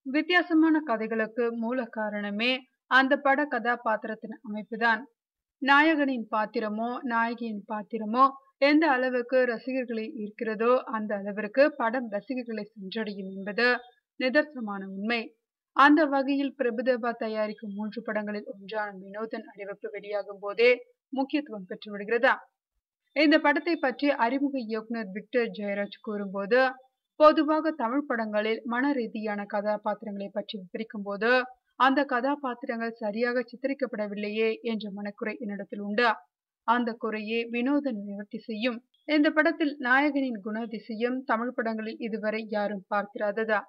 வித்தியாசமான கதைகளுக்கு மூல காரணமே அந்த பட கதாபாத்திரத்தின் அமைப்புதான். நாயகனின் பாத்திரமோ, நாயகியின் பாத்திரமோ எந்த அளவுக்கு ரசிகர்களை ஈர்க்கிறதோ, அந்த அளவிற்கு படம் ரசிகர்களை சென்றடையும் என்பது நிதர்சனமான உண்மை. அந்த வகையில் பிரபுதேவா தயாரிக்கும் 3 படங்களில் ஒன்றான வினோதன் அறிவிப்பு வெளியாகும் போதே முக்கியத்துவம் பெற்று விடுகிறதா? இந்த படத்தை பற்றி அறிமுக இயக்குனர் விக்டர் ஜெயராஜ் கூறும்போது, பொதுவாக தமிழ் படங்களில் மன ரீதியான கதாபாத்திரங்களை பற்றி விவரிக்கும் போது, அந்த கதாபாத்திரங்கள் சரியாக சித்தரிக்கப்படவில்லையே என்ற மனக்குறை என்னிடத்தில் உண்டு. அந்த குறையை வினோதன் நிவர்த்தி செய்யும். இந்த படத்தில் நாயகனின் குணாதிசயம் தமிழ் படங்களில் இதுவரை யாரும் பார்த்திராததா?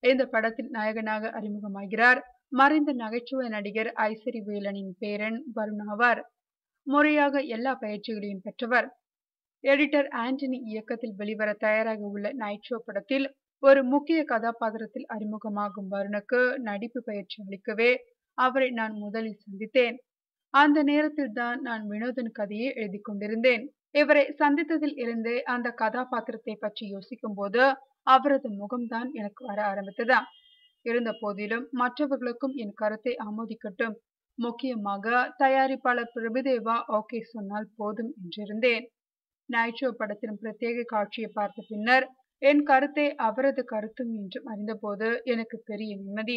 இந்த படத்தில் நாயகனாக அறிமுகமாகிறார் மறைந்த நகைச்சுவை நடிகர் ஐசரி வேலனின் பேரன் வருண் ஆவார். முறையாக எல்லா பயிற்சிகளையும் பெற்றவர். எடிட்டர் ஆண்டனி இயக்கத்தில் வெளிவர தயாராக உள்ள நைட் ஷோ படத்தில் ஒரு முக்கிய கதாபாத்திரத்தில் அறிமுகமாகும் வருணுக்கு நடிப்பு பயிற்சி அளிக்கவே அவரை நான் முதலில் சந்தித்தேன். அந்த நேரத்தில் தான் நான் வினோதன் கதையை எழுதி கொண்டிருந்தேன். இவரை சந்தித்ததில் இருந்தே அந்த கதாபாத்திரத்தை பற்றி யோசிக்கும் போது அவரது முகம்தான் எனக்கு வர ஆரம்பித்ததா. இருந்த போதிலும் மற்றவர்களுக்கும் என் கருத்தை ஆமோதிக்கட்டும், முக்கியமாக தயாரிப்பாளர் பிரபுதேவா ஓகே சொன்னால் போதும் என்றிருந்தேன். நைட் ஷோ படத்தின் பிரத்யேக காட்சியை பார்த்த பின்னர் என் கருத்தை அவரது கருத்தும் என்றும் அறிந்தபோது எனக்கு பெரிய நிம்மதி.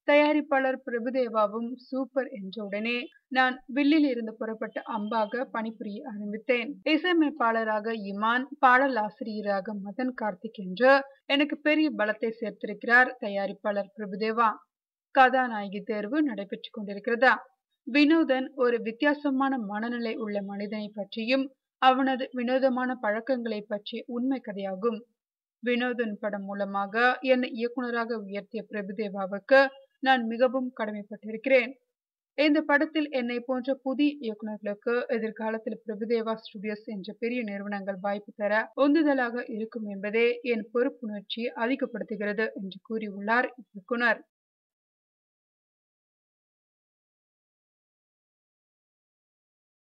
தயாரிப்பாளர் பிரபுதேவாவும் சூப்பர் என்ற உடனே நான் வில்லில் இருந்து புறப்பட்ட அம்பாக பணிபுரிய ஆரம்பித்தேன். இசையமைப்பாளராக இமான், பாடலாசிரியராக மதன் கார்த்திக் என்று எனக்கு பெரிய பலத்தை சேர்த்திருக்கிறார் தயாரிப்பாளர் பிரபுதேவா. கதாநாயகி தேர்வு நடைபெற்றுக் கொண்டிருக்கிறதா? வினோதன் ஒரு வித்தியாசமான மனநிலை உள்ள மனிதனை பற்றியும் அவனது வினோதமான பழக்கங்களை பற்றிய உண்மை கதையாகும். வினோதன் படம் மூலமாக என்னை இயக்குனராக உயர்த்திய பிரபுதேவாவுக்கு நான் மிகவும் கடமைப்பட்டிருக்கிறேன். இந்த படத்தில் என்னை போன்ற புதிய இயக்குனர்களுக்கு எதிர்காலத்தில் பிரபுதேவா ஸ்டுடியோஸ் என்ற பெரிய நிறுவனங்கள் வாய்ப்பு தர உந்துதலாக இருக்கும் என்பதே என் பொறுப்புணர்ச்சியை அதிகப்படுத்துகிறது என்று கூறியுள்ளார் இயக்குனர்.